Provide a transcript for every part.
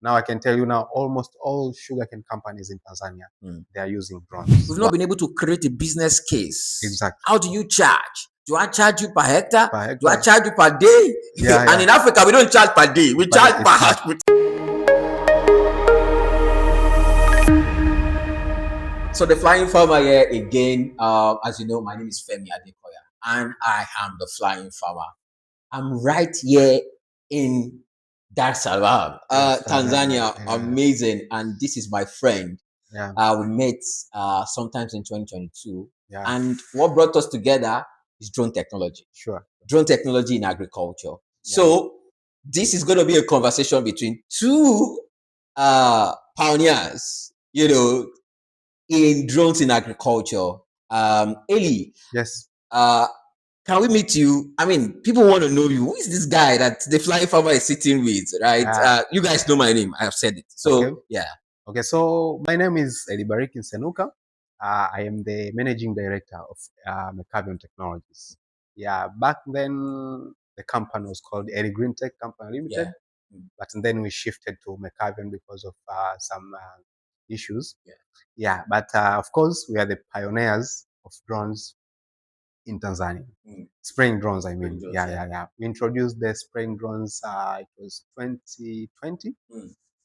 Now I can tell you now, almost all sugarcane companies in Tanzania, they are using drones. We've not been able to create a business case. Exactly. How do you charge? Do I charge you per hectare? Per hectare. Do I charge you per day? Yeah, and in Africa, we don't charge per day. We charge per house. So the Flying Farmer here again. As you know, my name is Femi Adekoya, and I am the Flying Farmer. I'm right here in Dar es Salaam, Tanzania. Yeah. Amazing. And this is my friend. Yeah. We met sometimes in 2022. Yeah. And what brought us together is drone technology. Sure. Drone technology in agriculture. Yeah. So this is going to be a conversation between two pioneers, you know, in drones in agriculture. Elly. Yes. Can we meet you? I mean, people want to know you. Who is this guy that the Flying Farmer is sitting with, right? You guys know my name. I have said it. So, okay. Yeah. Okay, so my name is Eliariki. I am the managing director of Merkavion Technologies. Yeah, back then the company was called Agritech Company Limited, but then we shifted to Merkavion because of some issues. Yeah, but of course we are the pioneers of drones in Tanzania. Spraying drones, I mean. Yeah. We introduced the spraying drones, it was 2020.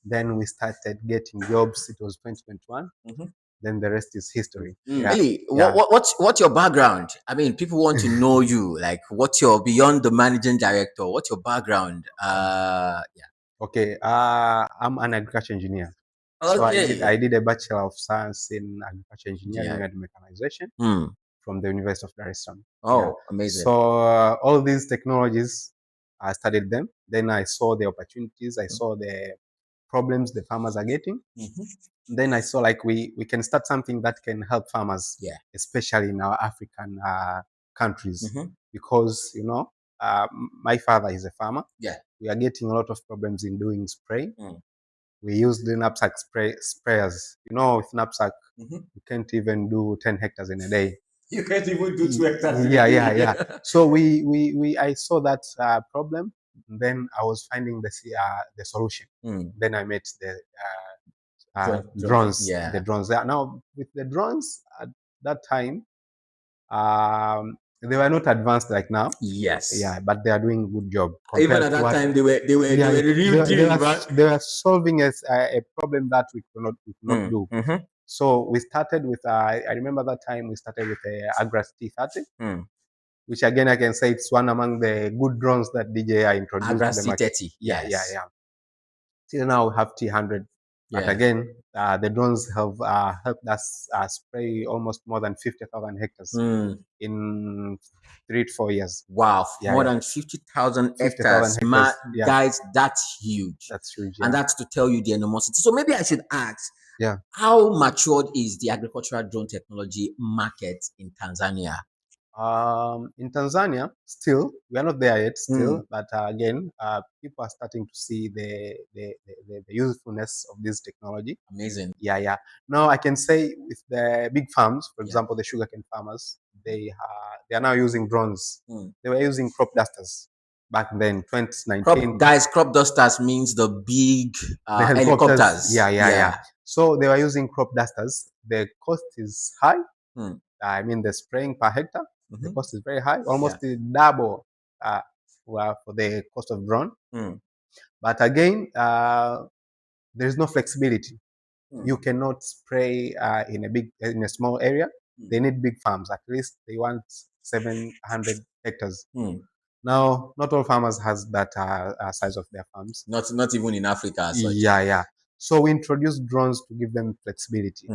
Then we started getting jobs, it was 2021. Then the rest is history. Elly, what's your background? I mean, people want to know you. Like, what's your, beyond the managing director, what's your background? Okay, I'm an agriculture engineer. So I did a Bachelor of Science in Agriculture Engineering and Mechanization from the University of Dar es Salaam. Oh, amazing. So all these technologies, I studied them. Then I saw the opportunities. I saw the problems the farmers are getting. Then I saw like we can start something that can help farmers, especially in our African countries, because you know my father is a farmer. We are getting a lot of problems in doing spray. We use the knapsack sprayers. You know, with knapsack, you can't even do 10 hectares in a day. You can't even do 2 hectares. Yeah. So I saw that problem. Then I was finding the solution. Then I met the drones. The drones. Now with the drones at that time, they were not advanced like now. Yes. Yeah, but they are doing a good job. Even at that time, they were real deal, right? They were solving a problem that we could not do. So we started with, I remember that time we started with a Agras T30, which again I can say it's one among the good drones that DJI introduced Agras to the market. T30. Yeah. Till now we have T100. But again, the drones have helped us spray almost more than 50,000 hectares in 3 to 4 years. Wow, more than 50,000 hectares. Guys, that's huge. That's huge. And that's to tell you the enormity. So maybe I should ask, how matured is the agricultural drone technology market in Tanzania? In Tanzania, still, we are not there yet, but again, people are starting to see the usefulness of this technology. Amazing. Yeah. Now I can say with the big farms, for example, the sugarcane farmers, they are now using drones. They were using crop dusters back then, 2019. Crop dusters means the big the helicopters. Yeah. So they were using crop dusters. The cost is high. I mean, the spraying per hectare, the cost is very high, almost double for the cost of drone. But again, there is no flexibility. You cannot spray in a small area. They need big farms. At least they want 700 hectares. Now, not all farmers has that size of their farms. Not even in Africa. Yeah. So we introduced drones to give them flexibility.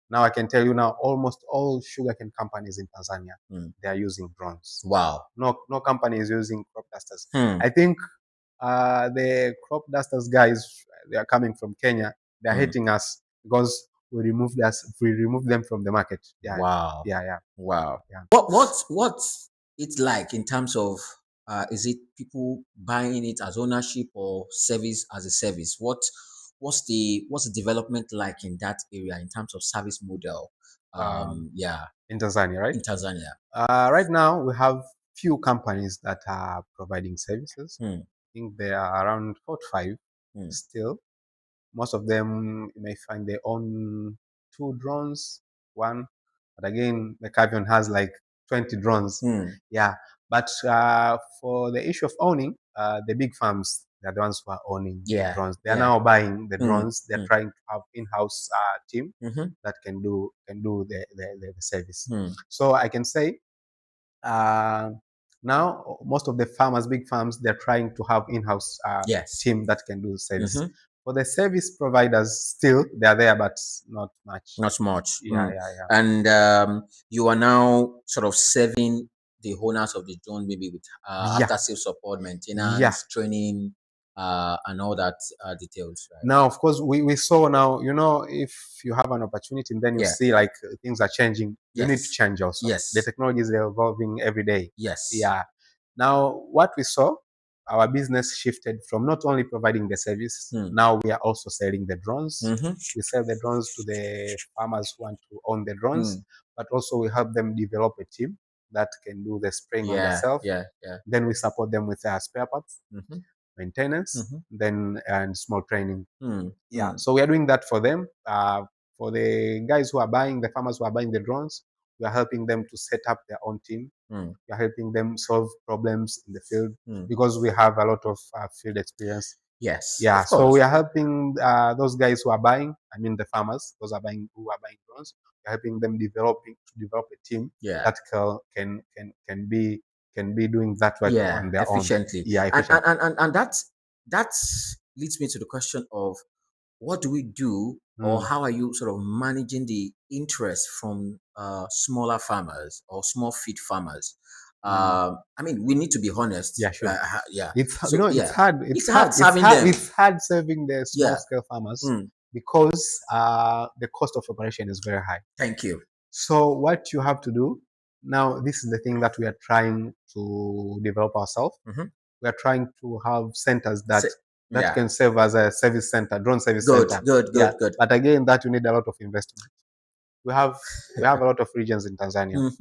Now I can tell you now, almost all sugarcane companies in Tanzania, they are using drones. Wow. No company is using crop dusters. I think the crop dusters guys, they are coming from Kenya. They are hating us because we removed them from the market. Yeah. Wow. Yeah. Wow. Yeah. What's it like in terms of is it people buying it as ownership or service as a service? What's the development like in that area in terms of service model? In Tanzania, right? In Tanzania. Right now we have few companies that are providing services. I think there are around 4 to 5 still. Most of them, you may find they own 2 drones, one. But again, Merkavion has like 20 drones. Yeah. But for the issue of owning, the big farms, they're the ones who are owning the drones. They are now buying the drones. They're trying to have in-house team that can do the service. So I can say uh, now most of the farmers, big farms, they're trying to have in-house team that can do the service. For the service providers, still they're there, but not much. Not much. Yeah, yeah, yeah. And you are now sort of serving the owners of the drone, maybe with after sales support, maintenance, training, and all that details. Right? Now, of course, we saw now, if you have an opportunity and then you see like things are changing, you need to change also. The technology is evolving every day. Yeah. Now, what we saw, our business shifted from not only providing the service, now we are also selling the drones. We sell the drones to the farmers who want to own the drones, but also we help them develop a team that can do the spraying on themselves. Then we support them with spare parts, maintenance, and small training. Yeah, so we are doing that for them. For the guys who are buying, the farmers who are buying the drones, we are helping them to set up their own team. We are helping them solve problems in the field because we have a lot of field experience. Yeah, so we are helping those guys who are buying. I mean, the farmers, who are buying drones. We are helping them develop a team that can be doing that work on their efficiently. own. Yeah, efficiently. And that leads me to the question of what do we do, or how are you sort of managing the interest from smaller farmers or small feed farmers? I mean, we need to be honest. Yeah, sure. It's it's hard. It's hard serving them. It's hard serving the small scale farmers because the cost of operation is very high. Thank you. So what you have to do now, this is the thing that we are trying to develop ourselves. We are trying to have centers that can serve as a service center, drone service center. Good. But again, that you need a lot of investment. We have a lot of regions in Tanzania.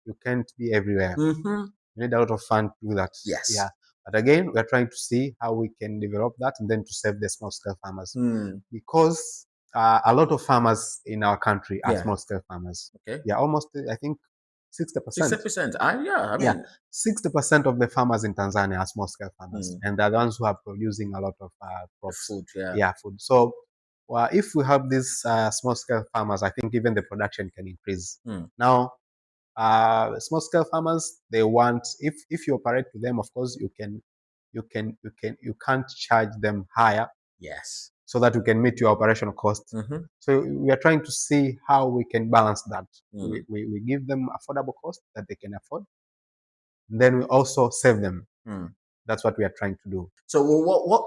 You can't be everywhere. You need a lot of fund to do that. Yeah. But again, we are trying to see how we can develop that and then to serve the small scale farmers. Because a lot of farmers in our country are small scale farmers. Yeah, almost, I think, 60%. 60%. I mean, 60% of the farmers in Tanzania are small scale farmers, and they're the ones who are producing a lot of crops. Food. Food. So if we have these small scale farmers, I think even the production can increase. Now, small scale farmers, they want, if you operate with them, of course you can't charge them higher. Yes. So that you can meet your operational cost. So we are trying to see how we can balance that. We give them affordable cost that they can afford. And then we also save them. That's what we are trying to do. So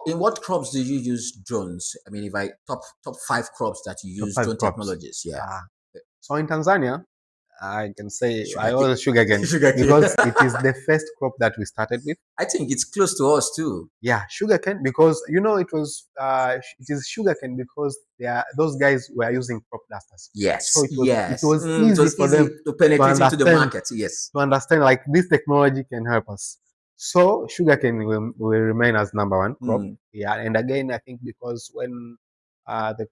in what crops do you use drones? I mean, if I top 5 crops that you use drone technologies. So in Tanzania, I can say I always sugarcane because it is the first crop that we started with. I think it's close to us too. Yeah, sugarcane, because it is sugarcane because those guys were using crop dusters. Yes. So it was easy for them to penetrate into the market. Yes. To understand like this technology can help us. So sugarcane will remain as #1 crop. Yeah, and again I think because when the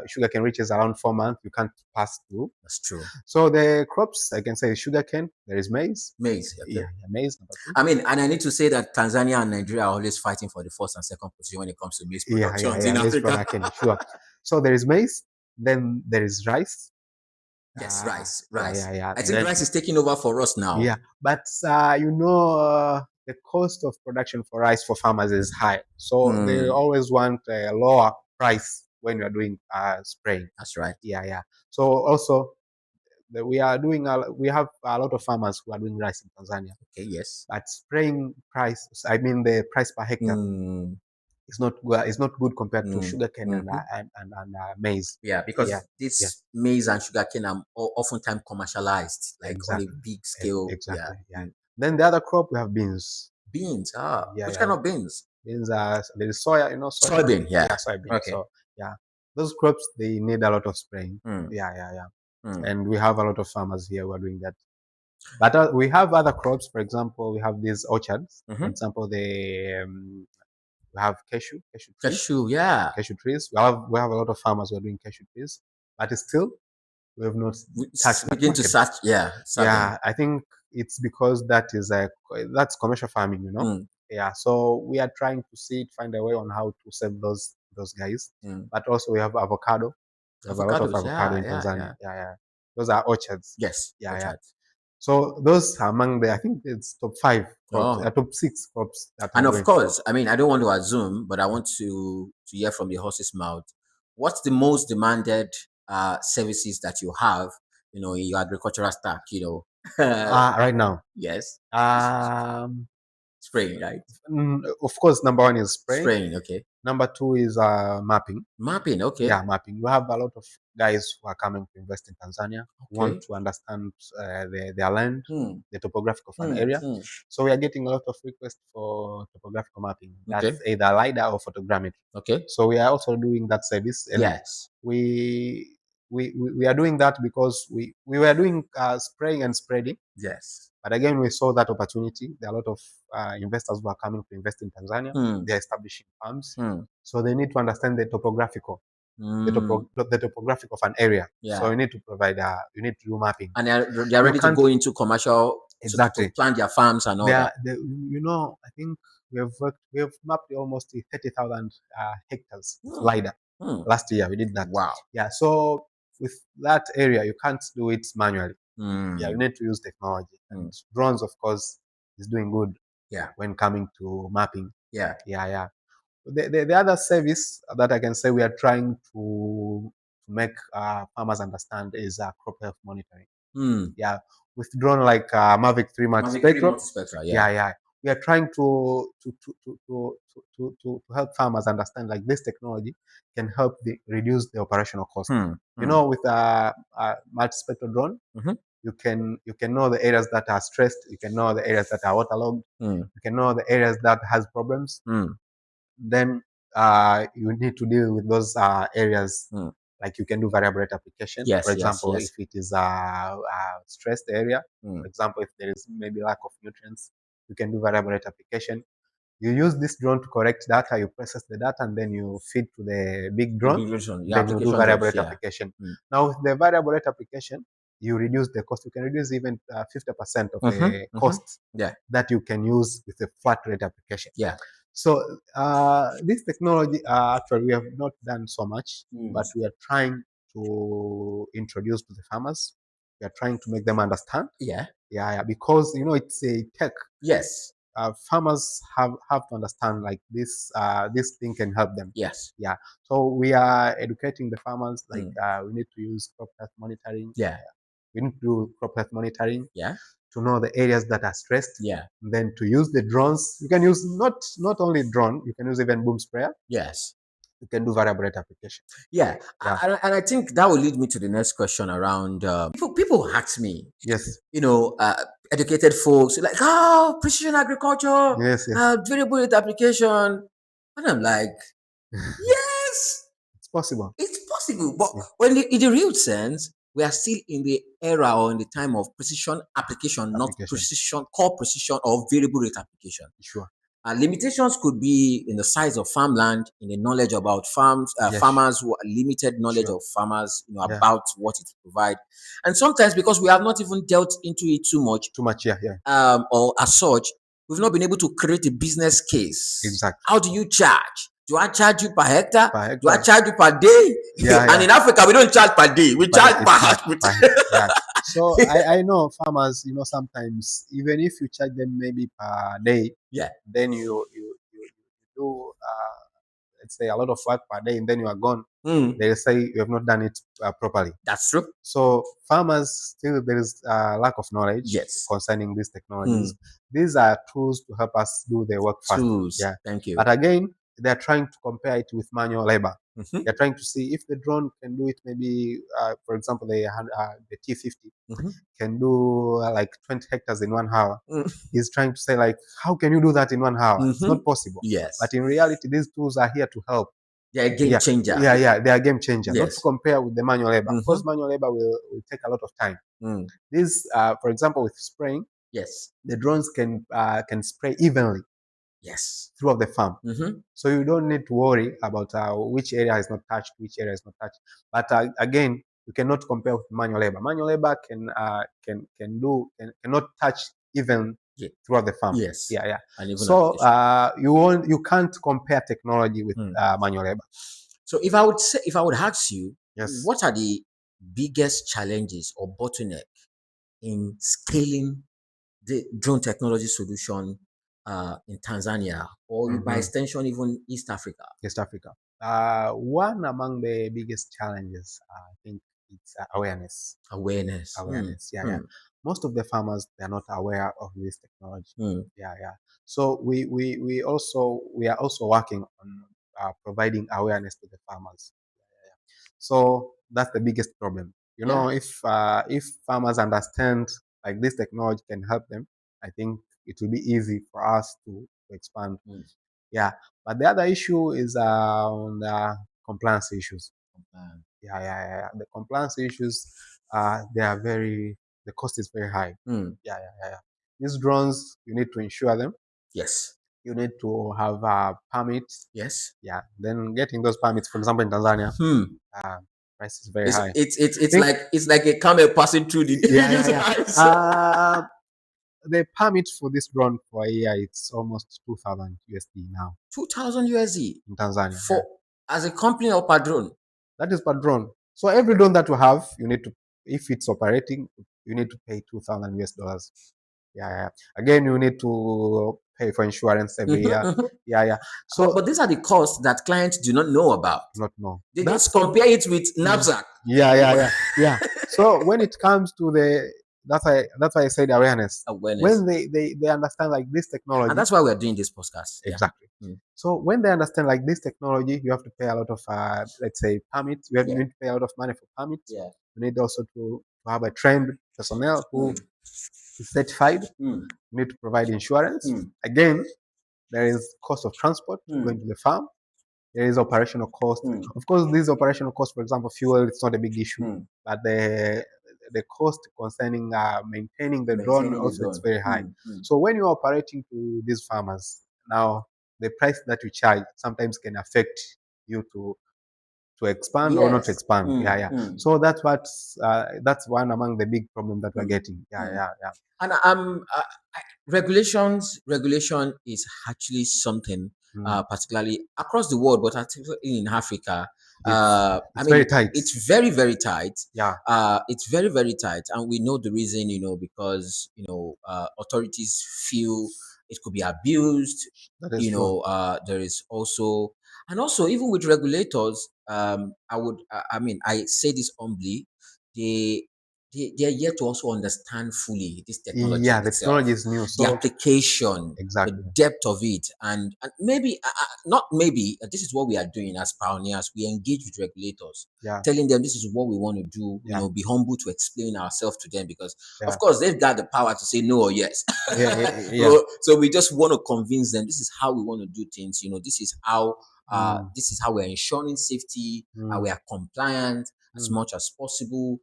sugarcane reaches around 4 months, you can't pass through. That's true. So the crops, I can say sugarcane, there is maize. Maize. Yeah, maize. I mean, and I need to say that Tanzania and Nigeria are always fighting for the first and second position when it comes to maize production in Africa. Production, sure. So there is maize, then there is rice. Yes, rice. I think rice is taking over for us now. Yeah, but the cost of production for rice for farmers is high. So they always want a lower price when you are doing spraying. That's right. Yeah. So also we have a lot of farmers who are doing rice in Tanzania. Okay, yes. But spraying price, I mean the price per hectare, is not good compared to sugarcane and maize. Yeah, because this maize and sugarcane are oftentimes commercialized, like on a big scale. Exactly. Yeah. Then the other crop, we have beans. Beans. Which kind of beans? Beans are, there is soya, soybean. Yeah, soybean. Okay. So those crops, they need a lot of spraying. And we have a lot of farmers here who are doing that. But we have other crops. For example, we have these orchards. For example, we We have cashew trees. Cashew, yeah. Cashew trees. We have a lot of farmers who are doing cashew trees, but still we have not touched that Begin to market. search, yeah, Yeah, I think it's because that's commercial farming, Yeah, so we are trying to find a way on how to save those guys. But also we have avocado. We have a lot of Avocados, avocado in Tanzania. Yeah, yeah. Those are orchards. Yes, Yeah, yeah. orchards. So those are among I think it's top 5 crops, top 6 crops that are And of going. course, I mean, I don't want to assume, but I want to hear from the horse's mouth. What's the most demanded services that you have, in your agricultural stack? Right now, Yes, um, spraying, right? of course, number 1 is spraying. Spraying, okay. Number 2 is mapping. Mapping, okay. Yeah, mapping. We have a lot of guys who are coming to invest in Tanzania, who want to understand their land, the topographic of an area. So we are getting a lot of requests for topographical mapping. That's either LiDAR or photogrammetry. Okay. So we are also doing that service. And yes. We are doing that because we were doing spraying and spreading. Yes. But again, we saw that opportunity. There are a lot of investors who are coming to invest in Tanzania. They are establishing farms. So they need to understand the topographical, the topographic of an area. Yeah. So you need to provide, you need to do mapping. And they're ready to go into commercial, exactly, to plant their farms and all that. I think we have mapped almost 30,000 hectares of LiDAR. Last year we did that. Wow. Yeah. So with that area, you can't do it manually. Yeah, you need to use technology. And drones, of course, is doing good. Yeah. When coming to mapping. Yeah. Yeah, yeah. The other service that I can say we are trying to make farmers understand is crop health monitoring. Yeah, with drone like Mavic 3 Multispectral. Yeah. We are trying to help farmers understand like this technology can help reduce the operational cost. With a multispectral drone, you can know the areas that are stressed. You can know the areas that are waterlogged. You can know the areas that has problems. Then you need to deal with those areas. Like you can do variable rate application. For example, if it is a stressed area, for example, if there is maybe lack of nutrients, you can do variable rate application. You use this drone to correct data, you process the data, and then you feed to the big drone. Then you do variable rate application. Now, with the variable rate application, you reduce the cost. You can reduce even 50% of the costs that you can use with the flat rate application. Yeah. So this technology, actually, we have not done so much, but we are trying to introduce to the farmers. We are trying to make them understand. Yeah. Because it's a tech. Yes. Farmers have to understand like this thing can help them. Yes. Yeah. So we are educating the farmers like we need to use crop health monitoring. Yeah. We need to do crop health monitoring. Yeah. To know the areas that are stressed. Yeah. And then to use the drones. You can use not only drone, you can use even boom sprayer. Yes. You can do variable rate application. Yeah. And I think that will lead me to the next question around people ask me. Yes. Educated folks like, precision agriculture. Yes. Variable rate application. And I'm like, yes. It's possible. It's possible. But when in the real sense, we are still in the era or in the time of precision application, not core precision or variable rate application. Sure. Limitations could be in the size of farmland, in the knowledge about farms, farmers who are limited knowledge of farmers, about what it provides. And sometimes because we have not even dealt into it too much, or as such, we've not been able to create a business case. Exactly. How do you charge? Do I charge you per hectare? Do I charge you per day? And in Africa, we don't charge per day. We charge per hectare. So I know farmers, sometimes even if you charge them maybe per day, then you do let's say a lot of work per day, and then you are gone. They say you have not done it properly. That's true. So farmers still there is lack of knowledge concerning these technologies. These are tools to help us do the work fast. Yeah. Thank you. But again, they are trying to compare it with manual labor. They're trying to see if the drone can do it. Maybe, for example, the T50 can do like 20 hectares in 1 hour. He's trying to say like, how can you do that in 1 hour? It's not possible. Yes. But in reality, these tools are here to help. They're a game changer. Yeah, they are game changer. Not to compare with the manual labor. Because manual labor will take a lot of time. This, for example, with spraying, the drones can spray evenly. Yes. throughout the farm. Mm-hmm. So you don't need to worry about which area is not touched, which area is not touched. But again, you cannot compare with manual labor. Manual labor cannot touch even Yeah. throughout the farm. Yes. Yeah, yeah. And even So application. you can't compare technology with manual labor. So if I would ask you, Yes. what are the biggest challenges or bottleneck in scaling the drone technology solution in Tanzania, or by extension even East Africa? East Africa. One among the biggest challenges, I think, it's awareness. Awareness. Awareness. Yeah, yeah. Most of the farmers, they are not aware of this technology. Yeah, yeah. So we are also working on providing awareness to the farmers. So that's the biggest problem. You Yeah. know, if farmers understand like this technology can help them, I think it will be easy for us to expand. Yeah, but the other issue is on the compliance issues. Yeah, yeah, yeah. The compliance issues, they are the cost is very high. Yeah, yeah, yeah, yeah. These drones, you need to insure them. Yes. You need to have a permit. Yes. Yeah, then getting those permits, for example, in Tanzania, price is very high. It's like a camel passing through the Yeah, yeah, yeah. The permit for this drone for a year, it's almost 2,000 USD now. 2,000 USD in Tanzania. for as a company or per drone. That is per drone. So every drone that you have, you need to, if it's operating, you need to pay 2,000 US dollars. Yeah, yeah. Again, you need to pay for insurance every year. Yeah, yeah. So, but these are the costs that clients do not know about. Not know. They just compare it with knapsack. Yeah, yeah, yeah, yeah. So when it comes to that's why I said awareness. When they understand like this technology, and that's why we're doing this podcast. Exactly. Yeah. So when they understand like this technology, you have to pay a lot of let's say permits. You need to pay a lot of money for permits. Yeah. You need also to have a trained personnel who is certified. You need to provide insurance. Again, there is cost of transport going to the farm. There is operational cost. Of course, these operational costs, for example, fuel, it's not a big issue, but the cost concerning maintaining the drone also it's very high. So when you're operating to these farmers, now the price that you charge sometimes can affect you to expand or not to expand. Yeah, yeah. So that's one among the big problems that we're getting. Yeah, yeah, yeah. And regulation is actually something particularly across the world, but particularly in Africa. It's very tight. It's very, very tight. Yeah. It's very, very tight, and we know the reason. Because authorities feel it could be abused. That is true. There is also, and also even with regulators. I say this humbly. They are yet to also understand fully this technology Yeah, the itself, technology is new. the So application, exactly. the depth of it, and maybe not maybe this is what we are doing as pioneers. We engage with regulators, telling them this is what we want to do. Be humble to explain ourselves to them, because of course they've got the power to say no or yes. So we just want to convince them this is how we want to do things. This is how we're ensuring safety. We are compliant as much as possible.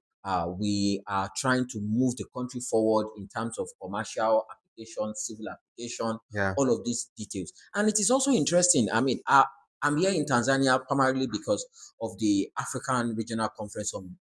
We are trying to move the country forward in terms of commercial application, civil application, all of these details. And it is also interesting. I'm here in Tanzania primarily because of the African Regional Conference on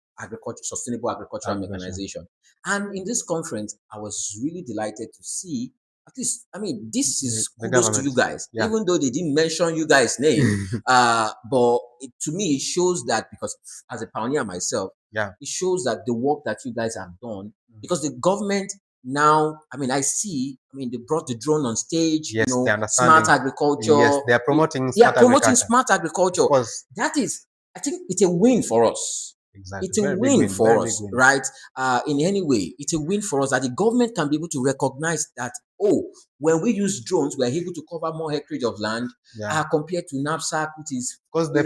Sustainable Agricultural Mechanization. And in this conference, I was really delighted to see, at least, this is kudos to you guys, even though they didn't mention you guys' name. But to me, it shows that, because as a pioneer myself, it shows that the work that you guys have done, because the government now, I see, they brought the drone on stage, smart agriculture. Yes, they are promoting smart agriculture. That is, I think it's a win for us. Exactly. It's a win for us, right? In any way, it's a win for us that the government can be able to recognize that, when we use drones, we're able to cover more hectare of land compared to knapsack, which is because the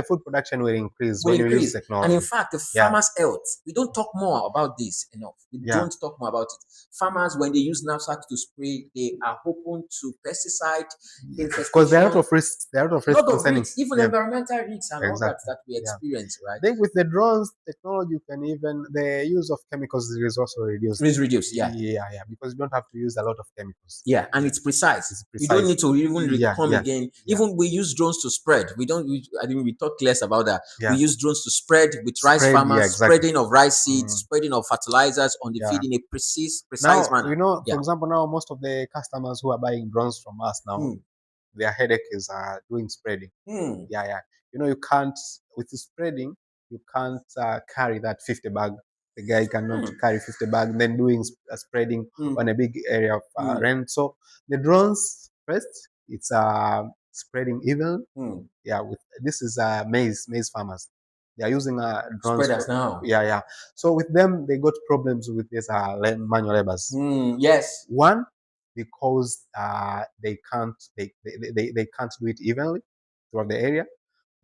food production will increase when you use technology. And in fact, the farmers' health, we don't talk more about this enough. We don't talk more about it. Farmers, when they use knapsacks to spray, they are open to pesticide infestation. Because there are a lot of risks. There are a lot of risks concerning even environmental risks and all that we experience, right? I think with the drones technology, you can even the use of chemicals is also reduced. Is reduced, yeah, because you don't have to use a lot of chemicals. Yeah, and it's precise. It's You don't precise. need to even come again. Yeah. Even we use drones to spread. I think we talked less about that. Yeah. We use drones to spread with rice farmers, exactly. spreading of rice seeds, spreading of fertilizers on the Yeah. field in a precise Now, manner. for example, now most of the customers who are buying drones from us now, their headache is doing spreading. Yeah. You can't, with the spreading, you can't carry that 50 bag. The guy cannot carry 50 bag, then doing spreading on a big area of land. So the drones first, it's spreading even. Yeah, this is maize farmers. They are using drones spreaders now. Yeah. So with them, they got problems with this manual labors. Yes. One, because they can't do it evenly throughout the area.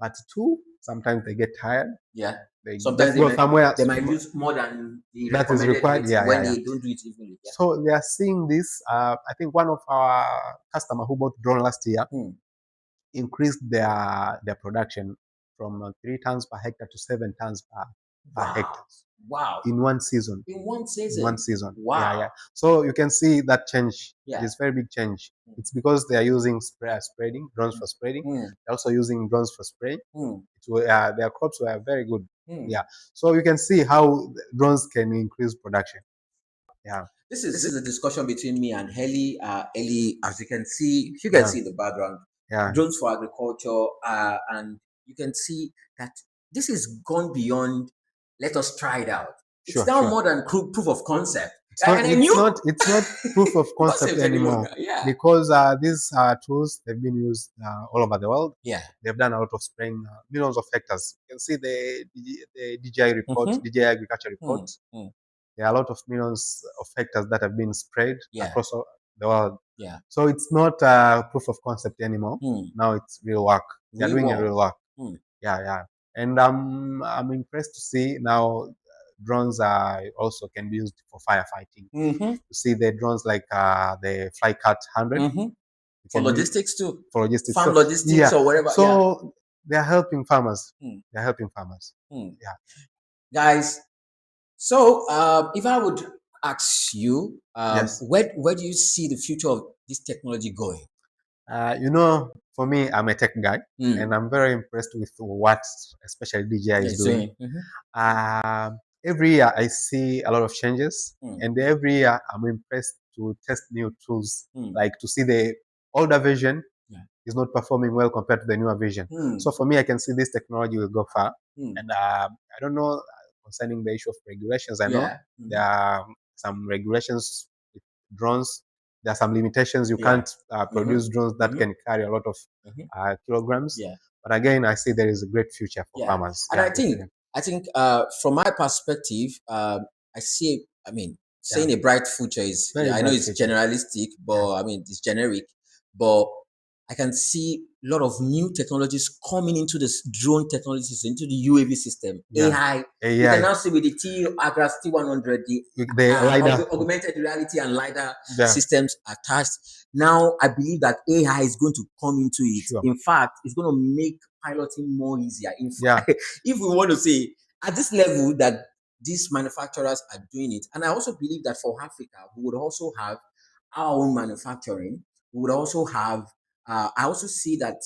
But two, sometimes they get tired. Yeah. They sometimes go somewhere. They might use more than the that is required. When they don't do it evenly. Yeah. So they are seeing this. I think one of our customer who bought drone last year increased their production from 3 tons per hectare to 7 tons per hectare. Wow. In one season. Wow. Yeah. So you can see that change. Yeah. It's very big change. It's because they are using spreading, drones for spreading. They're also using drones for spraying. Their crops were very good. Yeah. So you can see how drones can increase production. Yeah. This is a discussion between me and Elly. Elly, as you can see in the background, drones for agriculture, and you can see that this has gone beyond. Let us try it out. It's now more than proof of concept. It's not proof of concept anymore. Yeah. Because these tools, they've been used all over the world. Yeah. They've done a lot of spraying, millions of hectares. You can see the DJI report, DJI agriculture report. There are a lot of millions of hectares that have been sprayed across the world. Yeah. So it's not proof of concept anymore. Now it's real work. They're doing a real work. Yeah. And I'm impressed to see now drones also can be used for firefighting. You see the drones like the Flycat 100. For logistics too. For logistics. Farm logistics or whatever. So they're helping farmers. They're helping farmers. Yeah. Guys, so if I would ask you, where do you see the future of this technology going? For me, I'm a tech guy, and I'm very impressed with what especially DJI is doing. Every year I see a lot of changes, and every year I'm impressed to test new tools, like to see the older version is not performing well compared to the newer version. So for me, I can see this technology will go far, and I don't know concerning the issue of regulations. I know there are some regulations with drones. There are some limitations. You can't produce drones that can carry a lot of kilograms. But again, I see there is a great future for farmers. And I think from my perspective, I see. Saying a bright future is. I know it's generalistic, but I mean it's generic. But I can see a lot of new technologies coming into this drone technologies, into the UAV system, AI. You can now see with the Agras T100, the augmented reality and LiDAR systems attached. Now, I believe that AI is going to come into it. In fact, it's going to make piloting more easier. In fact, if we want to say at this level that these manufacturers are doing it, and I also believe that for Africa, we would also have our own manufacturing. We would also have I also see that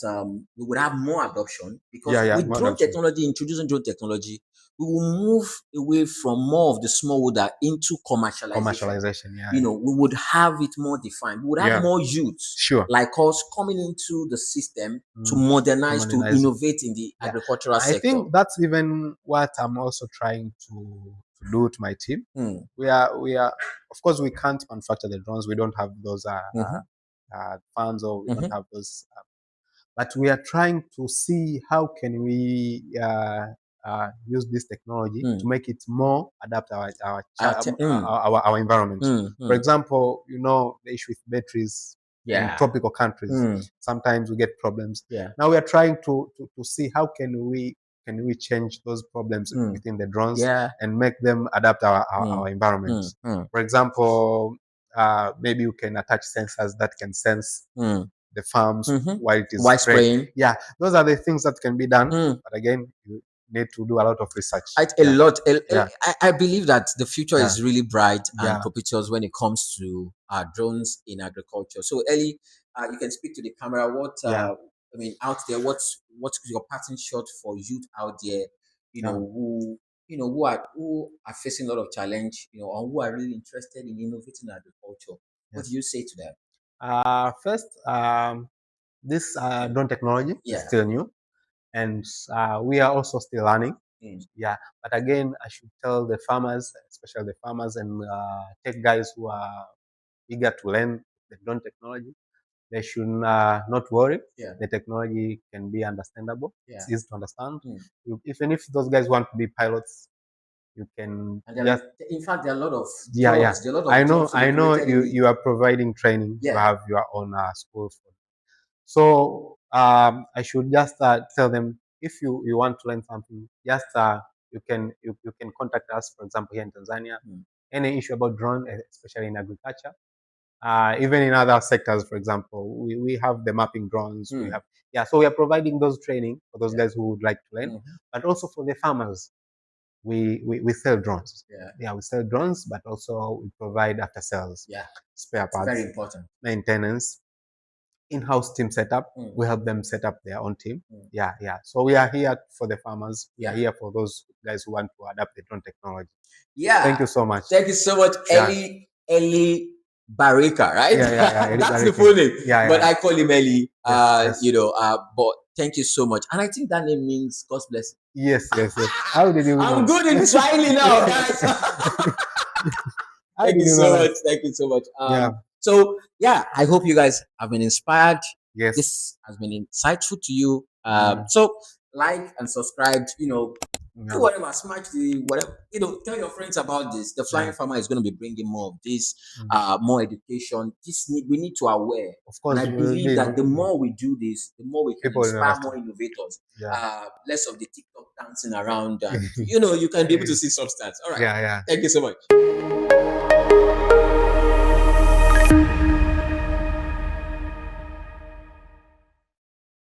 we would have more adoption because with drone technology, introducing drone technology, we will move away from more of the smallholder into commercialization. We would have it more defined. We would have more youths like us coming into the system to modernize, to innovate in the agricultural sector. I think that's even what I'm also trying to do to my team. We are, of course, we can't manufacture the drones. We don't have those funds, or we don't have those, but we are trying to see how can we use this technology to make it more adapt our environment. For example, the issue with batteries in tropical countries. Sometimes we get problems. Now we are trying to see how can we change those problems within the drones and make them adapt our environment. For example, maybe you can attach sensors that can sense the farms while it is spraying. Those are the things that can be done. But again, you need to do a lot of research. I believe that the future is really bright and propitious when it comes to drones in agriculture. So Elly, you can speak to the camera. What Yeah. I mean, out there, what's your pattern shot for youth out there? Yeah. Who are facing a lot of challenge, or who are really interested in innovating agriculture. What do Yes. you say to them? First, this Mm. drone technology is Yeah. still new, and we are also still learning. Mm. Yeah, but again, I should tell the farmers, especially the farmers and tech guys who are eager to learn the drone technology, they should not worry. Yeah. The technology can be understandable. Yeah. It's easy to understand. Mm. Even if those guys want to be pilots, you can And there just are, in fact, there are a lot of yeah. jobs. There are a lot of jobs to be I know created in the. you are providing training. You Yeah. have your own schools. So I should just tell them if you want to learn something, just you can contact us. For example, here in Tanzania, Mm. any issue about drone, especially in agriculture, even in other sectors. For example, we have the mapping drones. We Mm. have so we are providing those training for those Yeah. guys who would like to learn, Mhm. but also for the farmers. We sell drones. Yeah. Yeah, we sell drones, but also we provide after sales, Yeah. spare It's very parts, important. maintenance, in-house team setup. Mm. We help them set up their own team. Mm. Yeah. So we are here for the farmers. We are Yeah. here for those guys who want to adapt the drone technology. Thank Yeah. you so much. Thank you so much, Yeah. Elly Barika, right? Yeah. That's the full name. But Yeah. I call him Elly. Yes. But thank you so much. And I think that name means God's blessing. Yes. How did you know? I'm good in Swahili now, guys. How Thank did you you know so that? much. Thank you so much. Yeah. So yeah, I hope you guys have been inspired. Yes. This has been insightful to you. Mm. So like and subscribe. Do Yeah. whatever, smash the whatever. Tell your friends about this. The Flying Yeah. Farmer is going to be bringing more of this, Mm. more education. We need to aware. Of And course, I we will believe be. that the more we do this, the more we can People will inspire more understand. innovators. Yeah. Less of the TikTok dancing around, and you can be able to see substance. All right. Yeah. Thank you so much.